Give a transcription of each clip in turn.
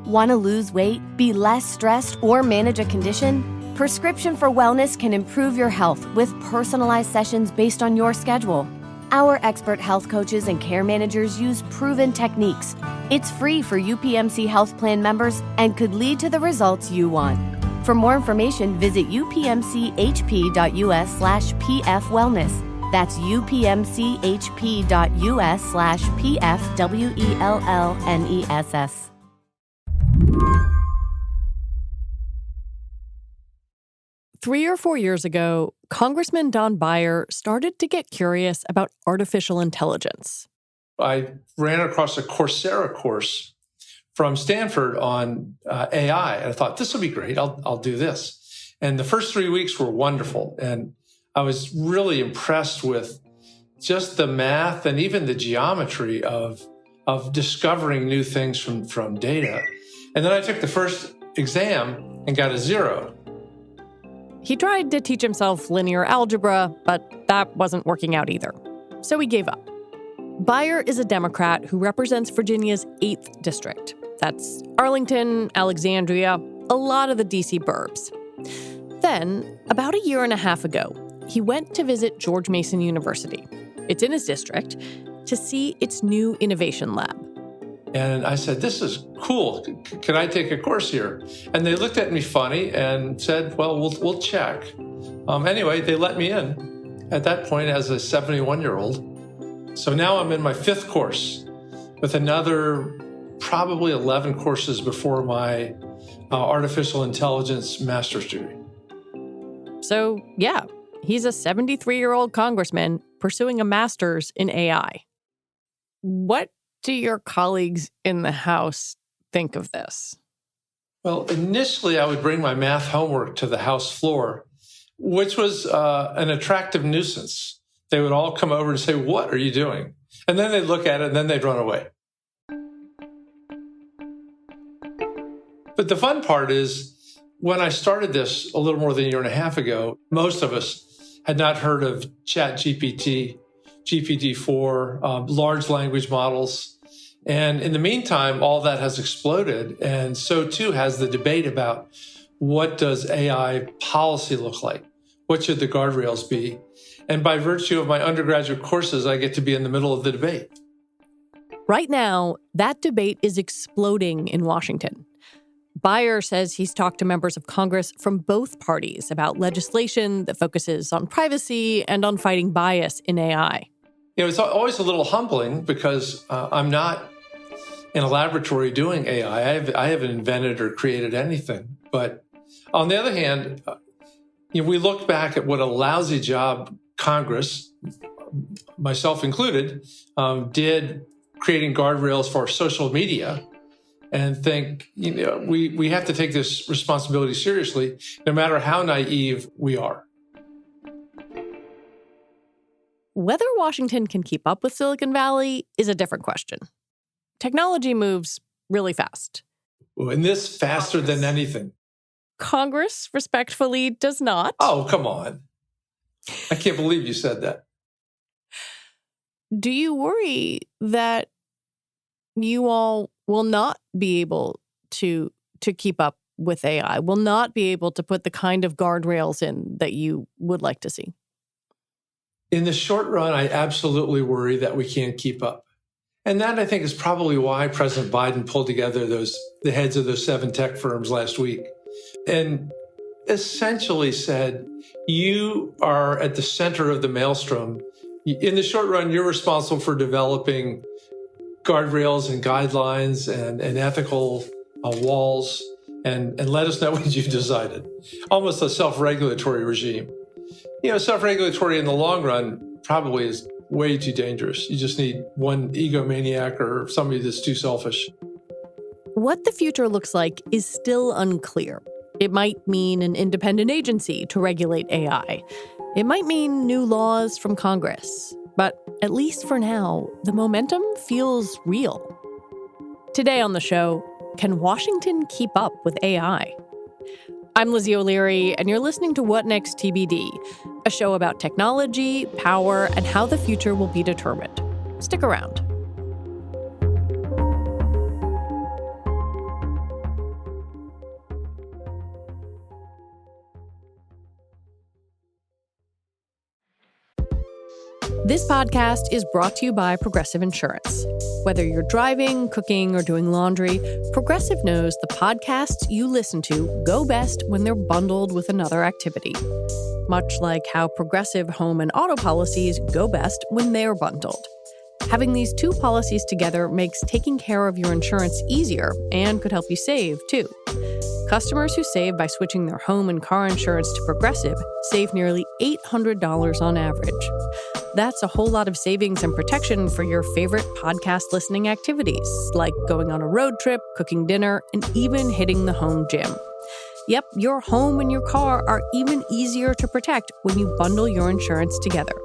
Want to lose weight, be less stressed, or manage a condition? Prescription for Wellness can improve your health with personalized sessions based on your schedule. Our expert health coaches and care managers use proven techniques. It's free for UPMC Health Plan members and could lead to the results you want. For more information, visit upmchp.us/pfwellness. That's upmchp.us/pfwellness. 3 or 4 years ago, Congressman Don Beyer started to get curious about artificial intelligence. I ran across a Coursera course from Stanford on AI, and I thought, this will be great. I'll do this. And the first 3 weeks were wonderful. And I was really impressed with just the math and even the geometry of discovering new things from data. And then I took the first exam and got a 0. He tried to teach himself linear algebra, but that wasn't working out either. So he gave up. Beyer is a Democrat who represents Virginia's 8th district. That's Arlington, Alexandria, a lot of the D.C. burbs. Then, about a year and a half ago, he went to visit George Mason University. It's in his district, to see its new innovation lab. And I said, this is cool. Can I take a course here? And they looked at me funny and said, well, we'll check. Anyway, they let me in at that point as a 71-year-old. So now I'm in my 5th course with another probably 11 courses before my artificial intelligence master's degree. So, yeah, he's a 73-year-old congressman pursuing a master's in AI. What do your colleagues in the House think of this? Well, initially, I would bring my math homework to the House floor, which was an attractive nuisance. They would all come over and say, what are you doing? And then they'd look at it and then they'd run away. But the fun part is, when I started this a little more than a year and a half ago, most of us had not heard of ChatGPT, GPT-4, large language models. And in the meantime, all that has exploded. And so too has the debate about what does AI policy look like? What should the guardrails be? And by virtue of my undergraduate courses, I get to be in the middle of the debate. Right now, that debate is exploding in Washington. Beyer says he's talked to members of Congress from both parties about legislation that focuses on privacy and on fighting bias in AI. You know, it's always a little humbling because I'm not in a laboratory doing AI. I haven't invented or created anything. But on the other hand, we look back at what a lousy job Congress, myself included, did creating guardrails for social media, and think, we have to take this responsibility seriously, no matter how naive we are. Whether Washington can keep up with Silicon Valley is a different question. Technology moves really fast. And this faster than anything. Congress, respectfully, does not. Oh, come on. I can't believe you said that. Do you worry that you all will not be able to keep up with AI, will not be able to put the kind of guardrails in that you would like to see? In the short run, I absolutely worry that we can't keep up. And that, I think, is probably why President Biden pulled together the heads of those 7 tech firms last week and essentially said, you are at the center of the maelstrom. In the short run, you're responsible for developing guardrails and guidelines and ethical walls, and let us know what you've decided. Almost a self-regulatory regime. Self-regulatory in the long run probably is way too dangerous. You just need one egomaniac or somebody that's too selfish. What the future looks like is still unclear. It might mean an independent agency to regulate AI. It might mean new laws from Congress. But at least for now, the momentum feels real. Today on the show, can Washington keep up with AI? I'm Lizzie O'Leary, and you're listening to What Next TBD, a show about technology, power, and how the future will be determined. Stick around. This podcast is brought to you by Progressive Insurance. Whether you're driving, cooking, or doing laundry, Progressive knows the podcasts you listen to go best when they're bundled with another activity. Much like how Progressive home and auto policies go best when they're bundled. Having these two policies together makes taking care of your insurance easier and could help you save, too. Customers who save by switching their home and car insurance to Progressive save nearly $800 on average. That's a whole lot of savings and protection for your favorite podcast listening activities, like going on a road trip, cooking dinner, and even hitting the home gym. Yep, your home and your car are even easier to protect when you bundle your insurance together.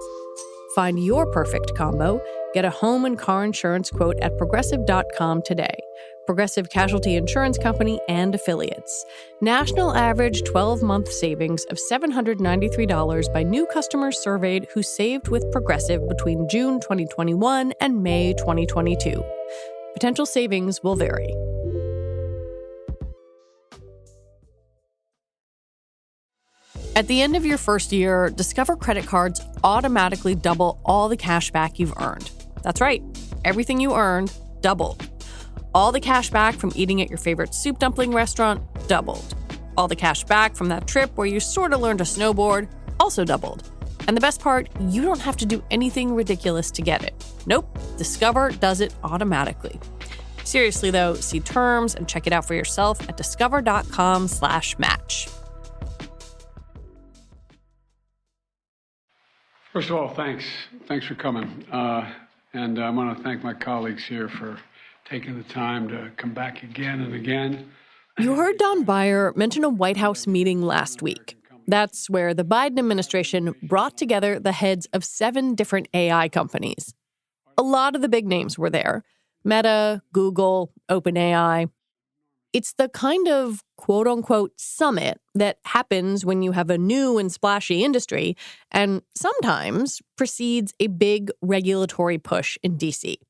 Find your perfect combo. Get a home and car insurance quote at Progressive.com today. Progressive Casualty Insurance Company and Affiliates. National average 12-month savings of $793 by new customers surveyed who saved with Progressive between June 2021 and May 2022. Potential savings will vary. At the end of your first year, Discover credit cards automatically double all the cash back you've earned. That's right. Everything you earned doubled. All the cash back from eating at your favorite soup dumpling restaurant doubled. All the cash back from that trip where you sort of learned to snowboard also doubled. And the best part, you don't have to do anything ridiculous to get it. Nope, Discover does it automatically. Seriously though, see terms and check it out for yourself at discover.com/match. First of all, thanks. Thanks for coming. And I want to thank my colleagues here for taking the time to come back again and again. You heard Don Beyer mention a White House meeting last week. That's where the Biden administration brought together the heads of 7 different AI companies. A lot of the big names were there. Meta, Google, OpenAI. It's the kind of quote-unquote summit that happens when you have a new and splashy industry and sometimes precedes a big regulatory push in D.C.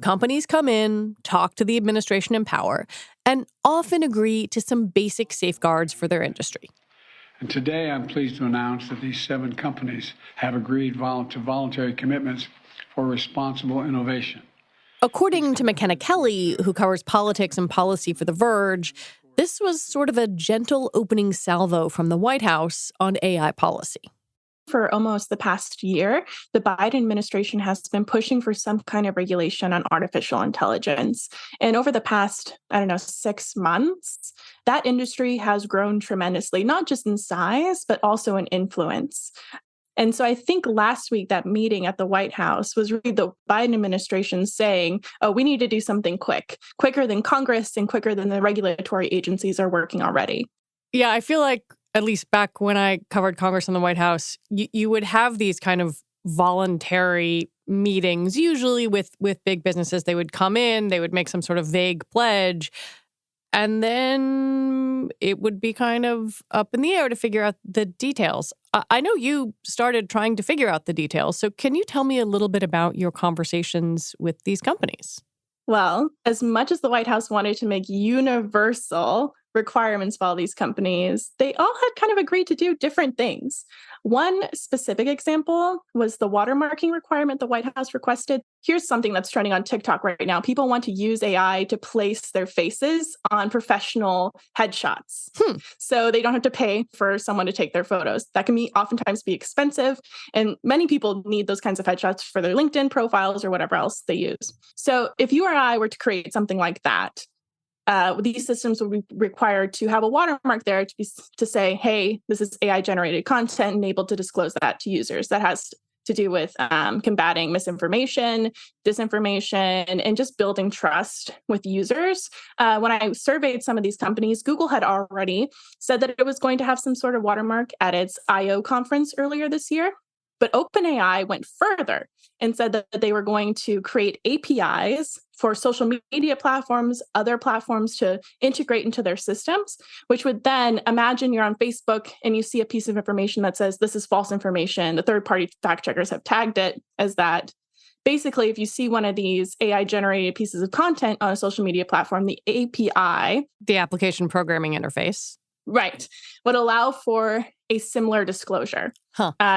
Companies come in, talk to the administration in power, and often agree to some basic safeguards for their industry. And today I'm pleased to announce that these 7 companies have agreed to voluntary commitments for responsible innovation. According to Makena Kelly, who covers politics and policy for The Verge, this was sort of a gentle opening salvo from the White House on AI policy. For almost the past year, the Biden administration has been pushing for some kind of regulation on artificial intelligence. And over the past, 6 months, that industry has grown tremendously, not just in size, but also in influence. And so I think last week, that meeting at the White House was really the Biden administration saying, oh, we need to do something quicker than Congress and quicker than the regulatory agencies are working already. Yeah, I feel like at least back when I covered Congress and the White House, you would have these kind of voluntary meetings, usually with big businesses. They would come in, they would make some sort of vague pledge, and then it would be kind of up in the air to figure out the details. I know you started trying to figure out the details, so can you tell me a little bit about your conversations with these companies? Well, as much as the White House wanted to make universal requirements for all these companies, they all had kind of agreed to do different things. One specific example was the watermarking requirement the White House requested. Here's something that's trending on TikTok right now. People want to use AI to place their faces on professional headshots. So they don't have to pay for someone to take their photos. That can oftentimes be expensive. And many people need those kinds of headshots for their LinkedIn profiles or whatever else they use. So if you or I were to create something like that, these systems would be required to have a watermark there to say, hey, this is AI-generated content and able to disclose that to users. That has to do with combating misinformation, disinformation, and just building trust with users. When I surveyed some of these companies, Google had already said that it was going to have some sort of watermark at its I/O conference earlier this year. But OpenAI went further and said that they were going to create APIs for social media platforms, other platforms to integrate into their systems, which would then imagine you're on Facebook and you see a piece of information that says this is false information. The third-party fact checkers have tagged it as that. Basically, if you see one of these AI-generated pieces of content on a social media platform, the API, the application programming interface, Right. Would allow for a similar disclosure.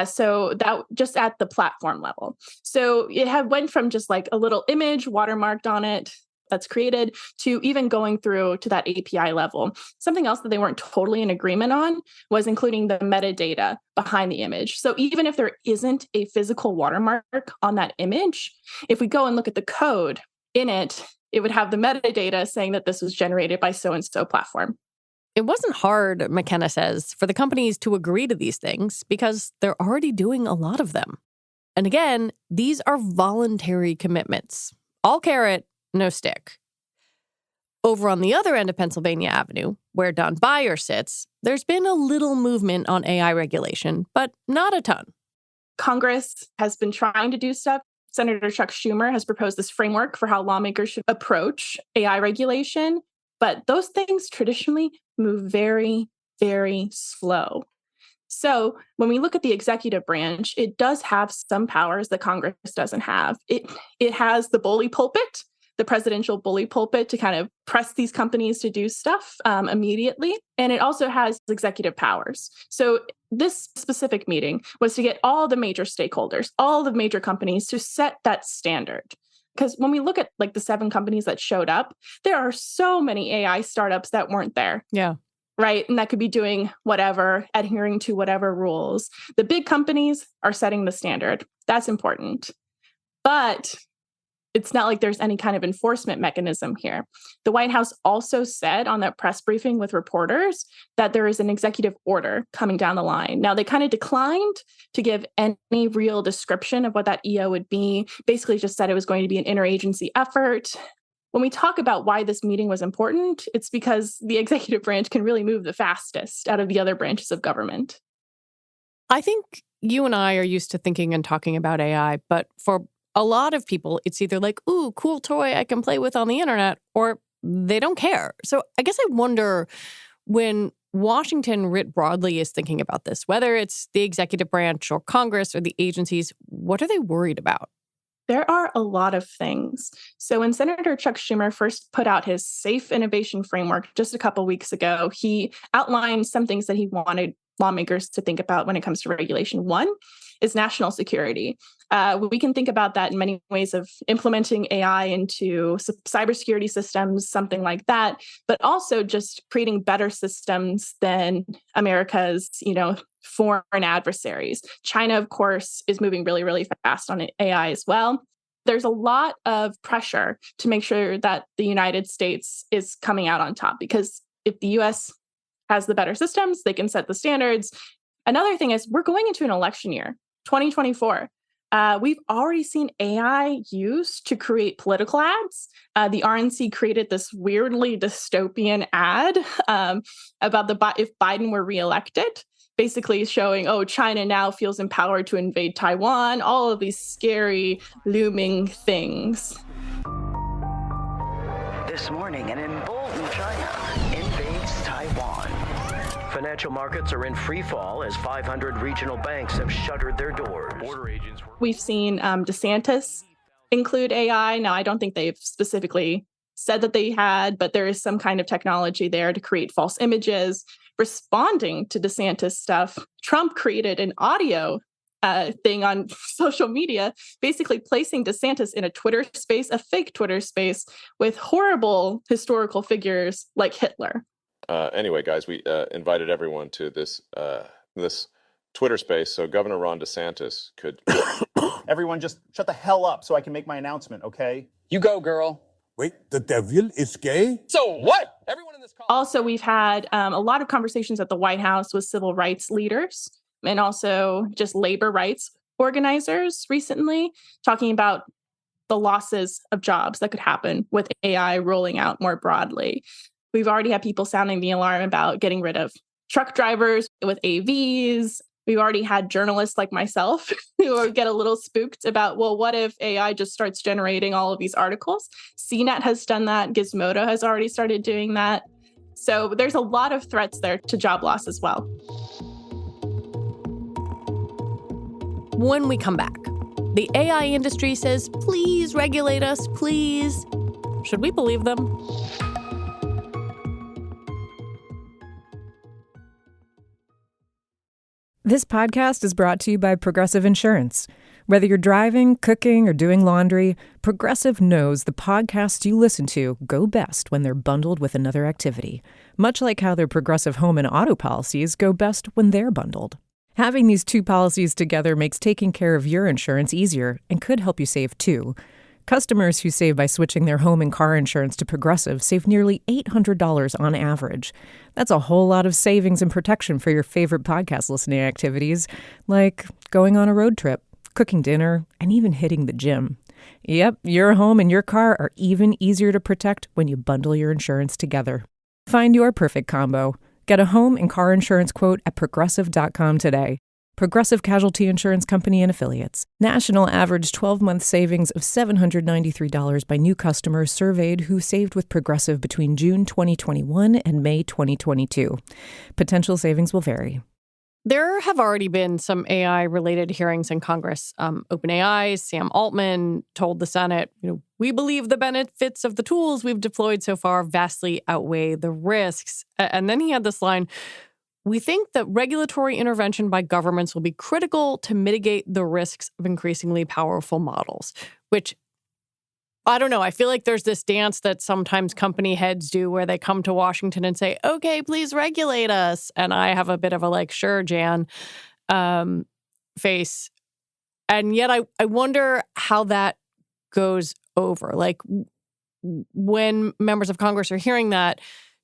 So that just at the platform level. So it went from just like a little image watermarked on it that's created to even going through to that API level. Something else that they weren't totally in agreement on was including the metadata behind the image. So even if there isn't a physical watermark on that image, if we go and look at the code in it, it would have the metadata saying that this was generated by so-and-so platform. It wasn't hard, Makena says, for the companies to agree to these things because they're already doing a lot of them. And again, these are voluntary commitments. All carrot, no stick. Over on the other end of Pennsylvania Avenue, where Don Beyer sits, there's been a little movement on AI regulation, but not a ton. Congress has been trying to do stuff. Senator Chuck Schumer has proposed this framework for how lawmakers should approach AI regulation. But those things traditionally move very, very slow. So when we look at the executive branch, it does have some powers that Congress doesn't have. It has the bully pulpit, the presidential bully pulpit, to kind of press these companies to do stuff immediately. And it also has executive powers. So this specific meeting was to get all the major stakeholders, all the major companies to set that standard. Because when we look at like the 7 companies that showed up, there are so many AI startups that weren't there. Yeah. Right. And that could be doing whatever, adhering to whatever rules. The big companies are setting the standard. That's important. But it's not like there's any kind of enforcement mechanism here. The White House also said on that press briefing with reporters that there is an executive order coming down the line. Now, they kind of declined to give any real description of what that EO would be, basically just said it was going to be an interagency effort. When we talk about why this meeting was important, it's because the executive branch can really move the fastest out of the other branches of government. I think you and I are used to thinking and talking about AI, but for a lot of people, it's either like, ooh, cool toy I can play with on the internet, or they don't care. So I guess I wonder, when Washington writ broadly is thinking about this, whether it's the executive branch or Congress or the agencies, what are they worried about? There are a lot of things. So when Senator Chuck Schumer first put out his Safe Innovation Framework just a couple weeks ago, he outlined some things that he wanted lawmakers to think about when it comes to regulation. One is national security. We can think about that in many ways of implementing AI into cybersecurity systems, something like that, but also just creating better systems than America's, foreign adversaries. China, of course, is moving really, really fast on AI as well. There's a lot of pressure to make sure that the United States is coming out on top, because if the U.S. has the better systems, they can set the standards. Another thing is we're going into an election year, 2024. We've already seen AI used to create political ads. The RNC created this weirdly dystopian ad about if Biden were reelected, basically showing, China now feels empowered to invade Taiwan, all of these scary, looming things. This morning, an emboldened China invades Taiwan. Financial markets are in free fall as 500 regional banks have shuttered their doors. Border agents. We've seen DeSantis include AI. Now, I don't think they've specifically said that they had, but there is some kind of technology there to create false images. Responding to DeSantis stuff, Trump created an audio thing on social media, basically placing DeSantis in a Twitter space, a fake Twitter space, with horrible historical figures like Hitler. Anyway, guys, we invited everyone to this Twitter space so Governor Ron DeSantis could... Everyone just shut the hell up so I can make my announcement, okay? You go, girl. Wait, the devil is gay? So what? Everyone in this call... Also, we've had a lot of conversations at the White House with civil rights leaders and also just labor rights organizers recently, talking about the losses of jobs that could happen with AI rolling out more broadly. We've already had people sounding the alarm about getting rid of truck drivers with AVs. We've already had journalists like myself who get a little spooked about, well, what if AI just starts generating all of these articles? CNET has done that. Gizmodo has already started doing that. So there's a lot of threats there to job loss as well. When we come back, the AI industry says, please regulate us, please. Should we believe them? This podcast is brought to you by Progressive Insurance. Whether you're driving, cooking, or doing laundry, Progressive knows the podcasts you listen to go best when they're bundled with another activity, much like how their Progressive home and auto policies go best when they're bundled. Having these two policies together makes taking care of your insurance easier and could help you save too. Customers who save by switching their home and car insurance to Progressive save nearly $800 on average. That's a whole lot of savings and protection for your favorite podcast listening activities, like going on a road trip, cooking dinner, and even hitting the gym. Yep, your home and your car are even easier to protect when you bundle your insurance together. Find your perfect combo. Get a home and car insurance quote at Progressive.com today. Progressive Casualty Insurance Company and Affiliates. National average 12-month savings of $793 by new customers surveyed who saved with Progressive between June 2021 and May 2022. Potential savings will vary. There have already been some AI-related hearings in Congress. OpenAI, Sam Altman told the Senate, we believe the benefits of the tools we've deployed so far vastly outweigh the risks. And then he had this line, we think that regulatory intervention by governments will be critical to mitigate the risks of increasingly powerful models, which, I don't know. I feel like there's this dance that sometimes company heads do where they come to Washington and say, okay, please regulate us. And I have a bit of a sure, Jan, face. And yet I wonder how that goes over. When members of Congress are hearing that,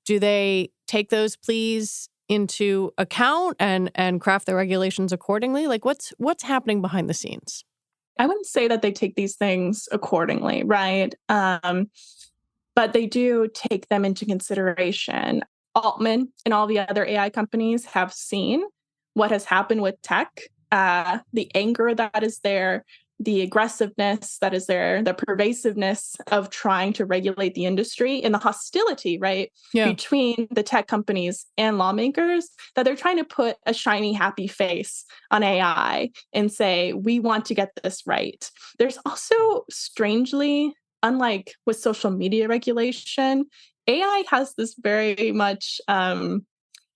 do they take those pleas into account and craft their regulations accordingly? What's happening behind the scenes? I wouldn't say that they take these things accordingly, right? But they do take them into consideration. Altman and all the other AI companies have seen what has happened with tech, the anger that is there, the aggressiveness that is there, the pervasiveness of trying to regulate the industry, and the hostility, right, between the tech companies and lawmakers, that they're trying to put a shiny, happy face on AI and say, we want to get this right. There's also, strangely, unlike with social media regulation, AI has this very much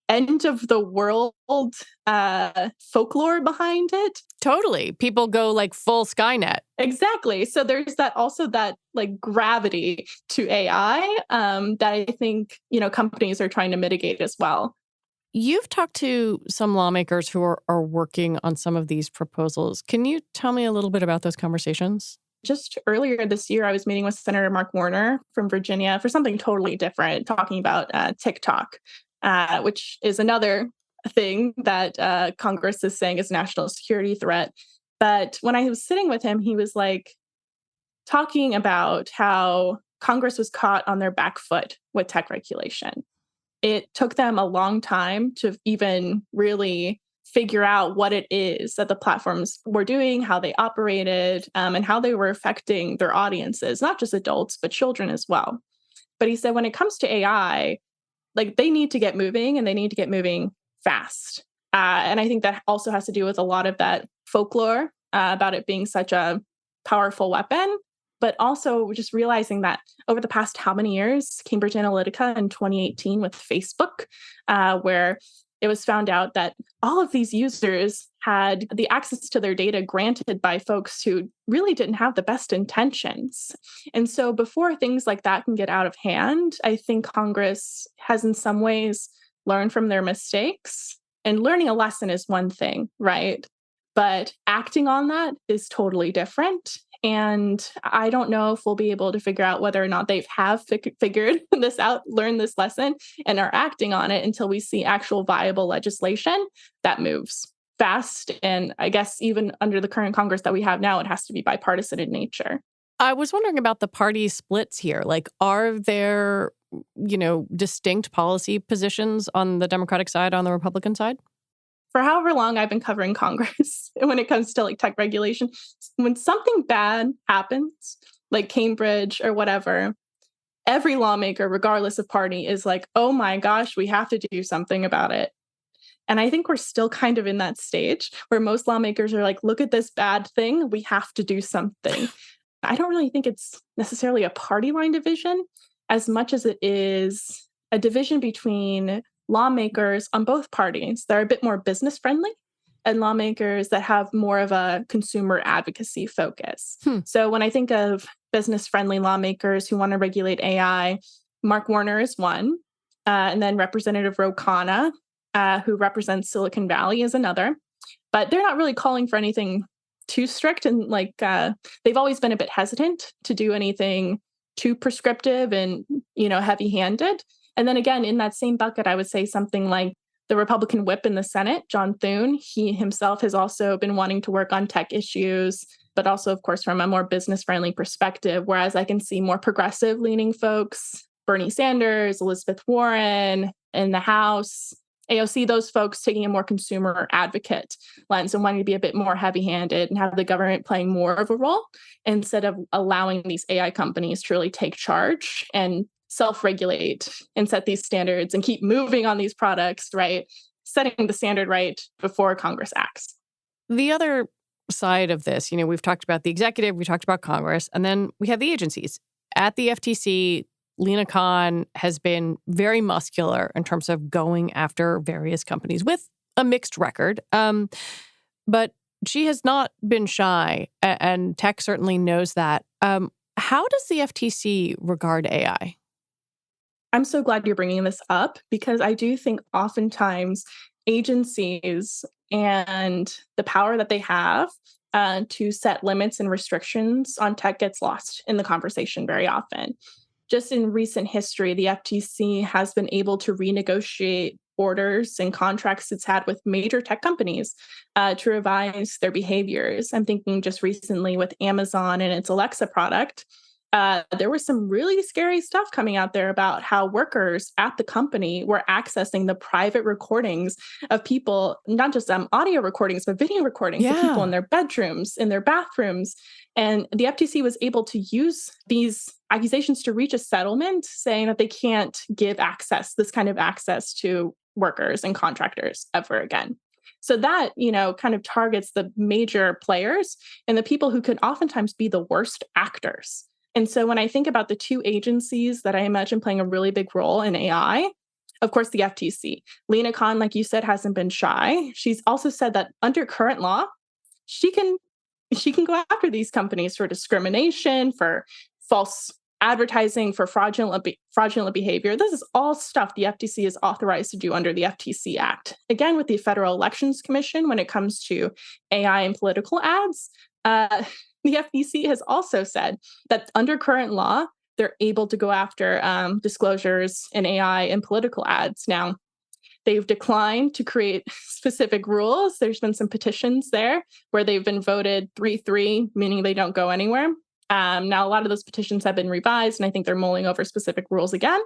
end of the world folklore behind it. Totally. People go full Skynet. Exactly. So there's that gravity to AI that I think, companies are trying to mitigate as well. You've talked to some lawmakers who are working on some of these proposals. Can you tell me a little bit about those conversations? Just earlier this year, I was meeting with Senator Mark Warner from Virginia for something totally different, talking about TikTok. Which is another thing that Congress is saying is a national security threat. But when I was sitting with him, he was talking about how Congress was caught on their back foot with tech regulation. It took them a long time to even really figure out what it is that the platforms were doing, how they operated, and how they were affecting their audiences, not just adults, but children as well. But he said when it comes to AI, they need to get moving, and they need to get moving fast. And I think that also has to do with a lot of that folklore about it being such a powerful weapon, but also just realizing that over the past how many years, Cambridge Analytica in 2018 with Facebook, where it was found out that all of these users had the access to their data granted by folks who really didn't have the best intentions. And so before things like that can get out of hand, I think Congress has in some ways learned from their mistakes. And learning a lesson is one thing, right? But acting on that is totally different. And I don't know if we'll be able to figure out whether or not they have figured this out, learned this lesson, and are acting on it until we see actual viable legislation that moves fast. And I guess even under the current Congress that we have now, it has to be bipartisan in nature. I was wondering about the party splits here. Are there, distinct policy positions on the Democratic side, on the Republican side? For however long I've been covering Congress, when it comes to tech regulation, when something bad happens, like Cambridge or whatever, every lawmaker, regardless of party, is oh my gosh, we have to do something about it. And I think we're still kind of in that stage where most lawmakers are look at this bad thing, we have to do something. I don't really think it's necessarily a party line division as much as it is a division between lawmakers on both parties that are a bit more business friendly and lawmakers that have more of a consumer advocacy focus. So when I think of business-friendly lawmakers who want to regulate AI, Mark Warner is one, and then Representative Ro Khanna, who represents Silicon Valley, is another. But they're not really calling for anything too strict, and they've always been a bit hesitant to do anything too prescriptive and heavy-handed. And then again, in that same bucket, I would say something like the Republican whip in the Senate, John Thune. He himself has also been wanting to work on tech issues, but also, of course, from a more business-friendly perspective. Whereas I can see more progressive-leaning folks, Bernie Sanders, Elizabeth Warren in the House, AOC, those folks taking a more consumer advocate lens and wanting to be a bit more heavy-handed and have the government playing more of a role instead of allowing these AI companies to really take charge and self-regulate and set these standards and keep moving on these products, right? Setting the standard right before Congress acts. The other side of this, we've talked about the executive, we talked about Congress, and then we have the agencies. At the FTC, Lina Khan has been very muscular in terms of going after various companies with a mixed record. But she has not been shy, and tech certainly knows that. How does the FTC regard AI? I'm so glad you're bringing this up because I do think oftentimes agencies and the power that they have to set limits and restrictions on tech gets lost in the conversation very often. Just in recent history, the FTC has been able to renegotiate orders and contracts it's had with major tech companies to revise their behaviors. I'm thinking just recently with Amazon and its Alexa product. There was some really scary stuff coming out there about how workers at the company were accessing the private recordings of people, not just audio recordings, but video recordings of people in their bedrooms, in their bathrooms. And the FTC was able to use these accusations to reach a settlement saying that they can't give this kind of access to workers and contractors ever again. So that, kind of targets the major players and the people who could oftentimes be the worst actors. And so when I think about the two agencies that I imagine playing a really big role in AI, of course, the FTC. Lina Khan, like you said, hasn't been shy. She's also said that under current law, she can go after these companies for discrimination, for false advertising, for fraudulent behavior. This is all stuff the FTC is authorized to do under the FTC Act. Again, with the Federal Elections Commission, when it comes to AI and political ads, the FTC has also said that under current law, they're able to go after disclosures in AI and political ads. Now, they've declined to create specific rules. There's been some petitions there where they've been voted 3-3, meaning they don't go anywhere. Now, a lot of those petitions have been revised, and I think they're mulling over specific rules again.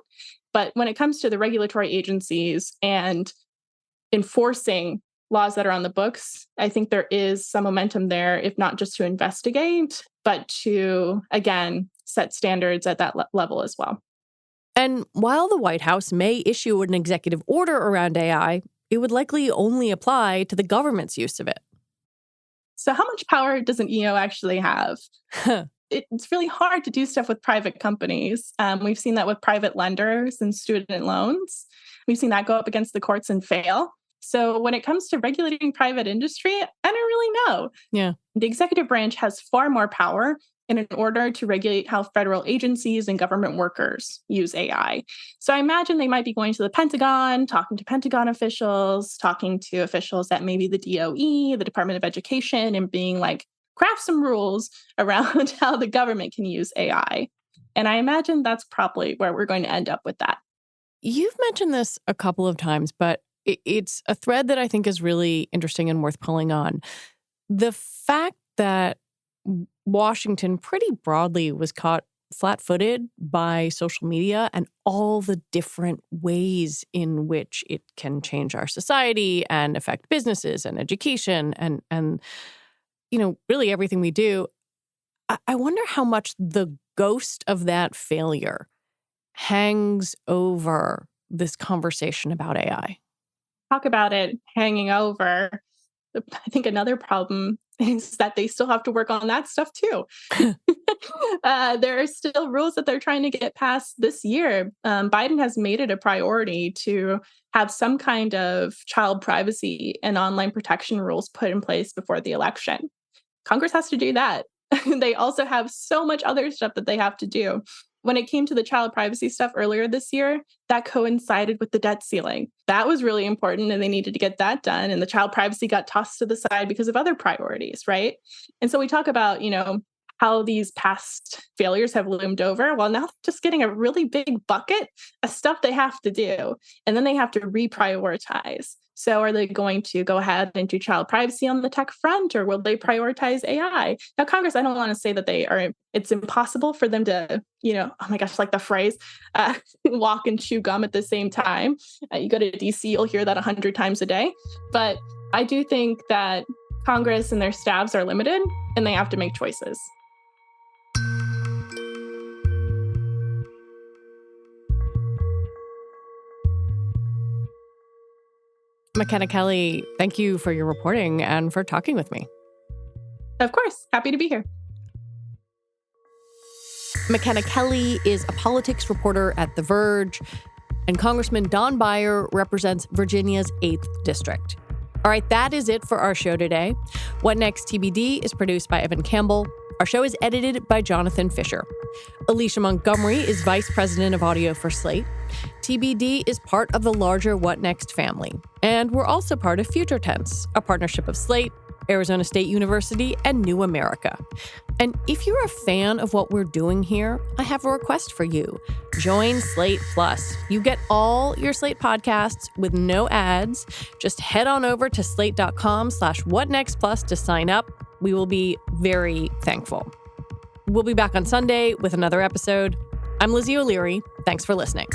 But when it comes to the regulatory agencies and enforcing laws that are on the books, I think there is some momentum there, if not just to investigate, but to, again, set standards at that level as well. And while the White House may issue an executive order around AI, it would likely only apply to the government's use of it. So how much power does an EO actually have? It's really hard to do stuff with private companies. We've seen that with private lenders and student loans. We've seen that go up against the courts and fail. So when it comes to regulating private industry, I don't really know. Yeah. The executive branch has far more power in order to regulate how federal agencies and government workers use AI. So I imagine they might be going to the Pentagon, talking to Pentagon officials, talking to officials at maybe the DOE, the Department of Education, and being like, craft some rules around how the government can use AI. And I imagine that's probably where we're going to end up with that. You've mentioned this a couple of times, but it's a thread that I think is really interesting and worth pulling on. The fact that Washington pretty broadly was caught flat-footed by social media and all the different ways in which it can change our society and affect businesses and education and really everything we do. I wonder how much the ghost of that failure hangs over this conversation about AI. Talk about it hanging over. I think another problem is that they still have to work on that stuff too. There are still rules that they're trying to get passed this year. Biden has made it a priority to have some kind of child privacy and online protection rules put in place before the election. Congress has to do that. They also have so much other stuff that they have to do. When it came to the child privacy stuff earlier this year, that coincided with the debt ceiling. That was really important, and they needed to get that done. And the child privacy got tossed to the side because of other priorities, right? And so we talk about, how these past failures have loomed over. Well, now they're just getting a really big bucket of stuff they have to do, and then they have to reprioritize. So are they going to go ahead and do child privacy on the tech front, or will they prioritize AI? Now, Congress, I don't want to say that it's impossible for them to, oh my gosh, like the phrase, walk and chew gum at the same time. You go to DC, you'll hear that 100 times a day. But I do think that Congress and their staffs are limited, and they have to make choices. Makena Kelly, thank you for your reporting and for talking with me. Of course. Happy to be here. Makena Kelly is a politics reporter at The Verge, and Congressman Don Beyer represents Virginia's 8th District. All right, that is it for our show today. What Next TBD is produced by Evan Campbell. Our show is edited by Jonathan Fisher. Alicia Montgomery is vice president of audio for Slate. TBD is part of the larger What Next family. And we're also part of Future Tense, a partnership of Slate, Arizona State University, and New America. And if you're a fan of what we're doing here, I have a request for you. Join Slate Plus. You get all your Slate podcasts with no ads. Just head on over to slate.com/whatnextplus to sign up. We will be very thankful. We'll be back on Sunday with another episode. I'm Lizzie O'Leary. Thanks for listening.